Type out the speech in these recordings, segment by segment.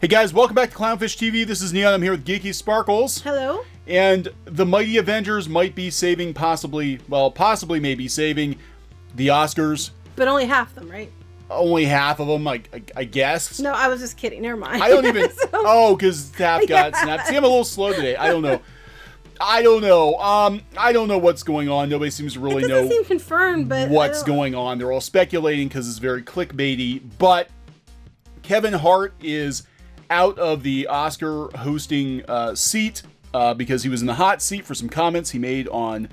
Hey guys, welcome back to CLOWNFISH TV. This is Neon. I'm here with Geeky Sparkles. Hello. And the mighty Avengers might be saving, possibly maybe saving the Oscars. But only half of them, right? Only half of them, I guess. No, I was just kidding. Never mind. I don't even... So- Oh, because Taft got snapped. See, I'm a little slow today. I don't know. I don't know what's going on. Nobody seems to really it know doesn't seem confirmed, but what's going on. They're all speculating because it's very clickbaity. But Kevin Hart is out of the Oscar hosting seat because he was in the hot seat for some comments he made on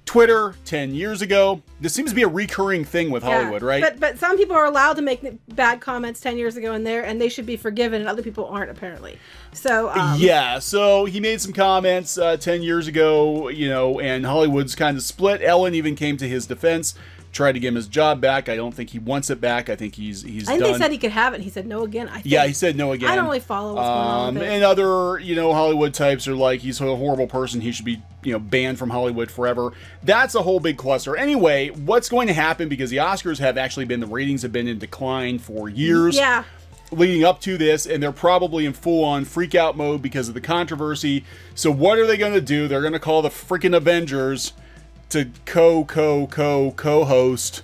Twitter 10 years ago. This seems to be a recurring thing with Hollywood, right? But some people are allowed to make bad comments 10 years ago and they should be forgiven, and other people aren't, apparently. So yeah, so he made some comments 10 years ago, and Hollywood's kind of split. Ellen even came to his defense, tried to give him his job back. I don't think he wants it back. I think he's I think done. they said he could have it, and he said no again. Yeah, he said no again. I don't really follow what's going on with it. And other, Hollywood types are like, he's a horrible person. He should be, banned from Hollywood forever. That's a whole big cluster. Anyway, what's going to happen, because the Oscars have actually been, the ratings have been in decline for years. Yeah. Leading up to this, and they're probably in full-on freak-out mode because of the controversy. So what are they going to do? They're going to call the freaking Avengers to co-host.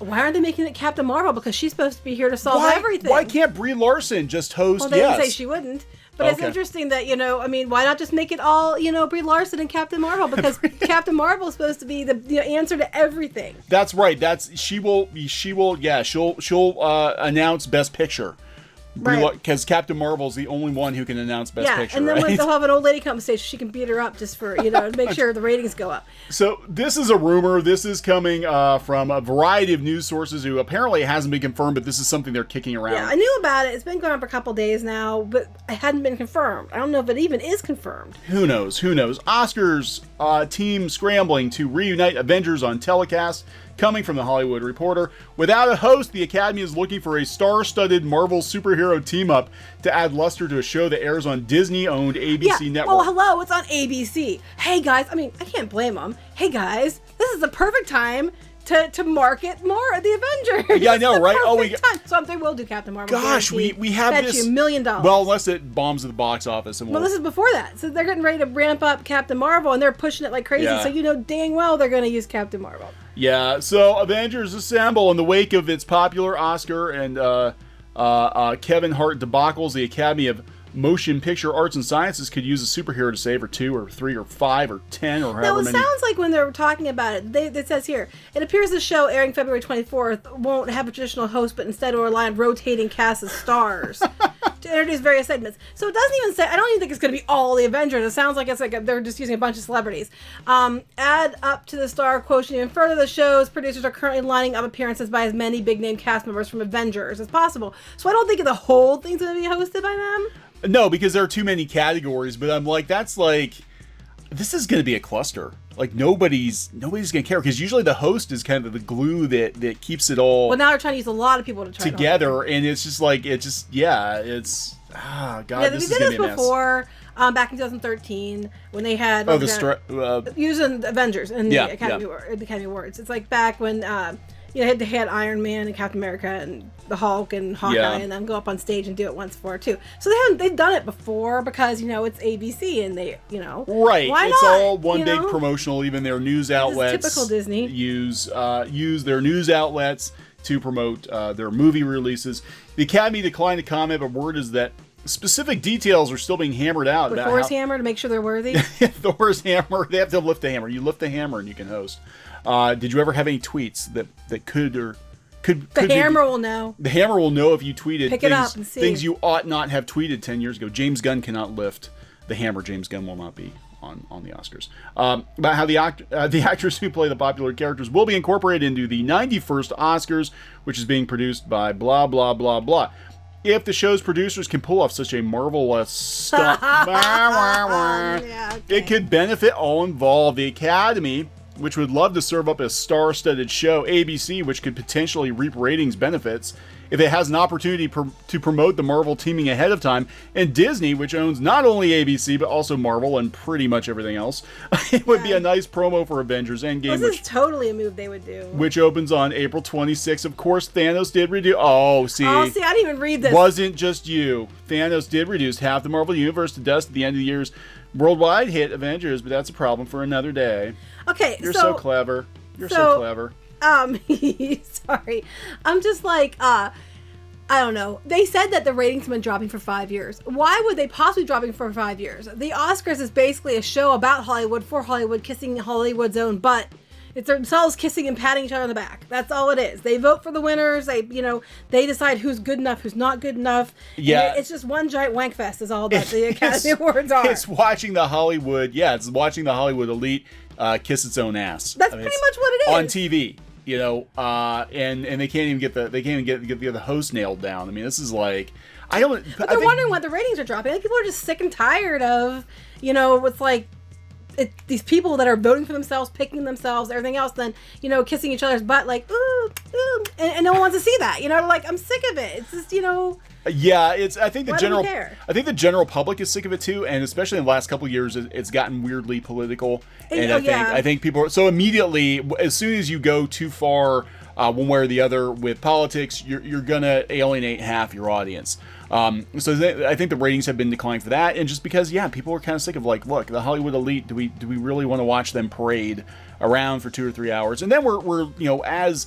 Why aren't they making it Captain Marvel? Because she's supposed to be here to solve everything. Why can't Brie Larson just host? Well, they didn't say she wouldn't. But It's interesting that, why not just make it all, Brie Larson and Captain Marvel? Because Captain Marvel is supposed to be the answer to everything. That's right. She'll announce Best Picture. Right. Because Captain Marvel's the only one who can announce Best Picture. And then right? they'll have an old lady come on stage, she can beat her up just for, to make sure the ratings go up. So this is a rumor. This is coming from a variety of news sources who apparently hasn't been confirmed, but this is something they're kicking around. Yeah, I knew about it. It's been going on for a couple days now, but it hadn't been confirmed. I don't know if it even is confirmed. Who knows? Oscars team scrambling to reunite Avengers on telecast. Coming from The Hollywood Reporter. Without a host, the Academy is looking for a star-studded Marvel superhero team-up to add luster to a show that airs on Disney-owned ABC network. Well, hello, it's on ABC. Hey, guys, I can't blame them. Hey, guys, this is the perfect time to market more of the Avengers. Yeah, I know, right? So they will do Captain Marvel. Gosh, we have Bet this. you $1 million. Well, unless it bombs at the box office. And well, this is before that. So they're getting ready to ramp up Captain Marvel, and they're pushing it like crazy. Yeah. So dang well they're going to use Captain Marvel. Yeah, so Avengers assemble in the wake of its popular Oscar and Kevin Hart debacles. The Academy of Motion Picture Arts and Sciences could use a superhero to save, or 2 or 3 or 5 or 10 or however many. Now, it sounds like when they're talking about it, it says here, it appears the show airing February 24th won't have a traditional host, but instead will rely on rotating cast of stars to introduce various segments. So it doesn't even say, I don't even think it's going to be all the Avengers. It sounds like they're just using a bunch of celebrities. Add up to the star quotient even further. The show's producers are currently lining up appearances by as many big-name cast members from Avengers as possible. So I don't think the whole thing's going to be hosted by them. No, because there are too many categories, but I'm like, this is going to be a cluster. Like, nobody's going to care, because usually the host is kind of the glue that keeps it all Well, now they're trying to use a lot of people to try together, and it's just like, God, this is going to be a mess. They did this before, back in 2013, when they had using Avengers in the Academy Awards. It's like back when they had Iron Man and Captain America and the Hulk and Hawkeye, and then go up on stage and do it once before too. So they've done it before, because it's ABC and they right. Why it's not? all one big promotional. Even their news outlets, typical Disney, use their news outlets to promote their movie releases. The Academy declined to comment, but word is that specific details are still being hammered out. With Thor's hammer to make sure they're worthy. Thor's hammer. They have to lift the hammer. You lift the hammer and you can host. Did you ever have any tweets that could the hammer will know. The hammer will know if you tweeted Pick it up and see. Things you ought not have tweeted 10 years ago. James Gunn cannot lift the hammer. James Gunn will not be on the Oscars. About how the actors who play the popular characters will be incorporated into the 91st Oscars, which is being produced by blah, blah, blah, blah. If the show's producers can pull off such a marvelous stunt, it could benefit all involved. The Academy, which would love to serve up a star-studded show, ABC, which could potentially reap ratings benefits, if it has an opportunity to promote the Marvel teaming ahead of time, and Disney, which owns not only ABC but also Marvel and pretty much everything else, it would be a nice promo for Avengers Endgame. This is totally a move they would do. Which opens on April 26th. Of course, Thanos did reduce. Oh, see, I didn't even read this. Wasn't just you. Thanos did reduce half the Marvel universe to dust at the end of the year's worldwide hit Avengers, but that's a problem for another day. Okay, you're so clever. You're so clever. Sorry. I'm just like, I don't know. They said that the ratings have been dropping for 5 years. Why would they possibly dropping for 5 years? The Oscars is basically a show about Hollywood, for Hollywood, kissing Hollywood's own butt. It's themselves kissing and patting each other on the back. That's all it is. They vote for the winners. They decide who's good enough, who's not good enough. Yeah. It's just one giant wank fest is all that the Academy Awards are. It's watching the Hollywood elite kiss its own ass. That's pretty much what it is. On TV. And they can't even get the host nailed down. I mean, this is like, But they're wondering why the ratings are dropping. I think people are just sick and tired of, it's like these people that are voting for themselves, picking themselves, everything else, then kissing each other's butt, like ooh, and no one wants to see that. Like, I'm sick of it. It's just Yeah, I think the I think the general public is sick of it too, and especially in the last couple of years, it's gotten weirdly political. And I think people are, so immediately, as soon as you go too far one way or the other with politics, you're gonna alienate half your audience. So I think the ratings have been declining for that, and just because people are kind of sick of, like, look, the Hollywood elite. Do we really want to watch them parade around for 2 or 3 hours? And then we're as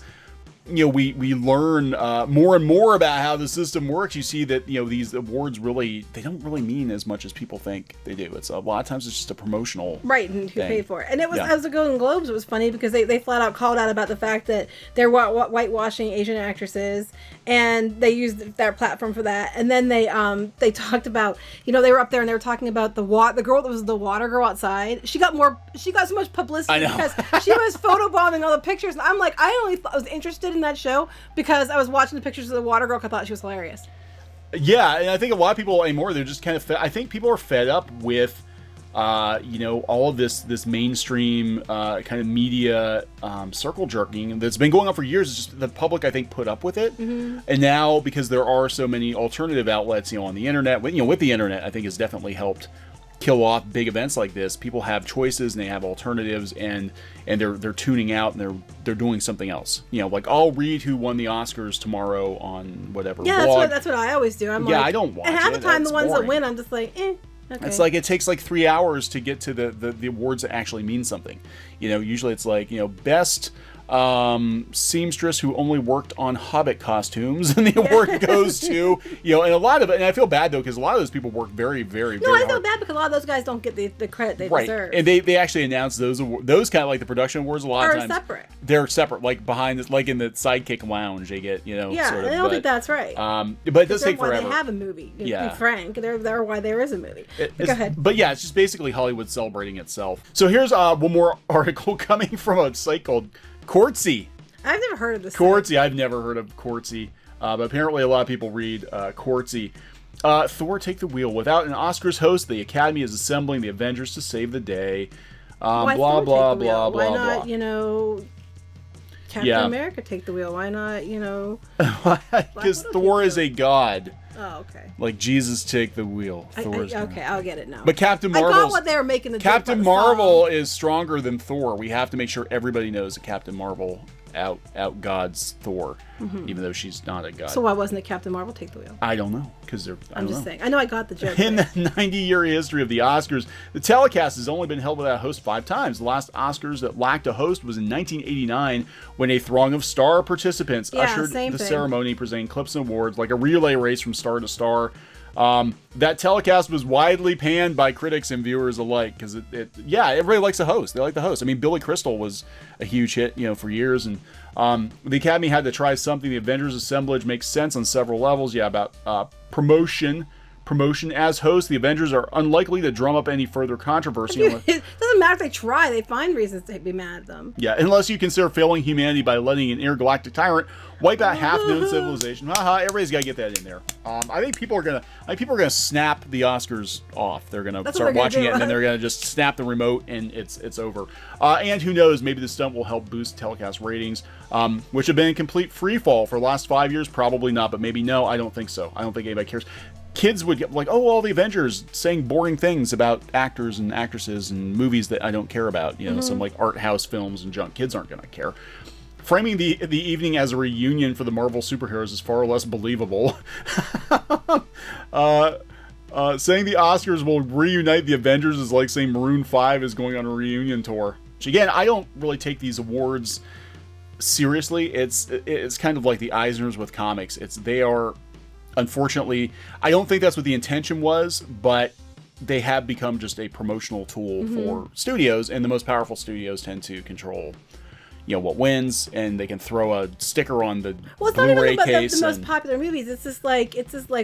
we learn more and more about how the system works. You see that these awards they don't really mean as much as people think they do. It's a lot of times it's just a promotional and who paid for it. And it was as the Golden Globes, it was funny because they flat out called out about the fact that they're whitewashing Asian actresses, and they used their platform for that. And then they talked about they were up there and they were talking about the girl that was the water girl outside. She got so much publicity because she was photobombing all the pictures, and I'm like, I was interested in that show because I was watching the pictures of the water girl. I thought she was hilarious. Yeah, and I think a lot of people anymore, they're just kind of I think people are fed up with all of this mainstream kind of media circle jerking that's been going on for years. It's just the public, I think, put up with it. Mm-hmm. And now, because there are so many alternative outlets on the internet, with the internet, I think has definitely helped kill off big events like this. People have choices and they have alternatives, and they're tuning out and they're doing something else. Like, I'll read who won the Oscars tomorrow on whatever blog. That's what I always do. I don't watch it. And half the time the ones that win, I'm just like, Okay. It's like it takes like 3 hours to get to the awards that actually mean something. Usually it's like, best seamstress who only worked on Hobbit costumes, and the award goes to and a lot of it. And I feel bad though, because a lot of those people work very, very, very hard. I feel bad because a lot of those guys don't get the credit they deserve. And they actually announce those kind of like the production awards a lot of times. Separate. They're separate, like behind this, like in the Sidekick Lounge, they get sort of. I don't think that's right. But it does take forever. Why they have a movie. To be frank, they're why there is a movie. Go ahead. But it's just basically Hollywood celebrating itself. So here's one more article coming from a site called Quartzy. I've never heard of this. Quartzy. I've never heard of Quartzy, but apparently a lot of people read Quartzy. Thor: Take the Wheel. Without an Oscars host, the Academy is assembling the Avengers to save the day. Why blah Thor blah take the blah wheel? blah Why not, blah. Captain America take the wheel? Why not, Because Thor is a god. Oh, okay. Like Jesus take the wheel. Okay, I'll get it now. But Captain Marvel. I got what they were making the Captain Marvel is stronger than Thor. We have to make sure everybody knows that Captain Marvel out gods Thor, even though she's not a god. So why wasn't it Captain Marvel take the wheel? I don't know, because I'm just saying. I know I got the joke. In the 90-year history of the Oscars, the telecast has only been held without a host 5 times. The last Oscars that lacked a host was in 1989, when a throng of star participants ushered the ceremony, presenting clips and awards like a relay race from star to star. That telecast was widely panned by critics and viewers alike, because everybody likes a host. They like the host. I mean, Billy Crystal was a huge hit, for years, and the Academy had to try something. The Avengers assemblage makes sense on several levels. About promotion, promotion as hosts, the Avengers are unlikely to drum up any further controversy. It doesn't matter if they try; they find reasons to be mad at them. Yeah, unless you consider failing humanity by letting an intergalactic tyrant wipe out half known civilization. Haha, everybody's got to get that in there. I think people are gonna snap the Oscars off. They're gonna start watching it, and then they're gonna just snap the remote, and it's over. And who knows? Maybe the stunt will help boost telecast ratings, which have been in complete free fall for the last 5 years. Probably not, but maybe no. I don't think so. I don't think anybody cares. Kids would get like, oh, all the Avengers saying boring things about actors and actresses and movies that I don't care about. You know, some like art house films and junk. Kids aren't gonna care. Framing the evening as a reunion for the Marvel superheroes is far less believable. Saying the Oscars will reunite the Avengers is like saying Maroon 5 is going on a reunion tour. Which again, I don't really take these awards seriously. It's kind of like the Eisners with comics. They are, unfortunately, I don't think that's what the intention was, but they have become just a promotional tool for studios, and the most powerful studios tend to control, you know, what wins, and they can throw a sticker on the Blu-ray case. The most popular movies. It's just like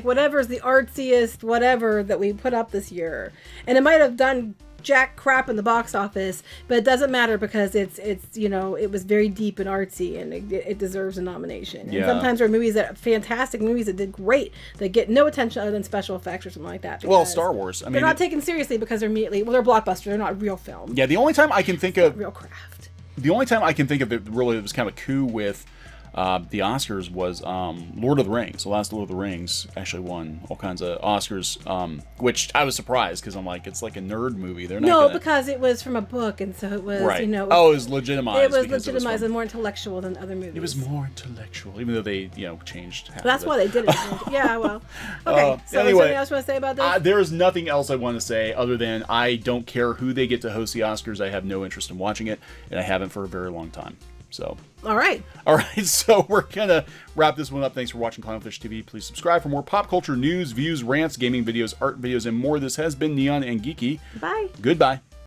whatever's the artsiest whatever that we put up this year, and it might have done jack crap in the box office, but it doesn't matter because it's you know, it was very deep and artsy, and it deserves a nomination. Yeah. And sometimes there are movies fantastic movies that did great that get no attention other than special effects or something like that. Well, Star Wars. I mean, they're not taken seriously because they're immediately they're blockbusters. They're not real film. Yeah, the only time I can think of real craft. The only time I can think of that really was kind of a coup with the Oscars was Lord of the Rings. The last Lord of the Rings actually won all kinds of Oscars, which I was surprised because I'm like, it's like a nerd movie. They're not because it was from a book, and so it was, right. you know. It was legitimized. It was legitimized and more intellectual than other movies. It was more intellectual, even though they, you know, changed half That's of it. why they did it. Yeah, well. Okay, so anyway, is there anything else you want to say about this? There is nothing else I want to say other than I don't care who they get to host the Oscars. I have no interest in watching it, and I haven't for a very long time. So. All right, so we're gonna wrap this one up. Thanks for watching Clownfish TV. Please subscribe for more pop culture news, views, rants, gaming videos, art videos, and more. This has been Neon and Geeky. Bye. Goodbye.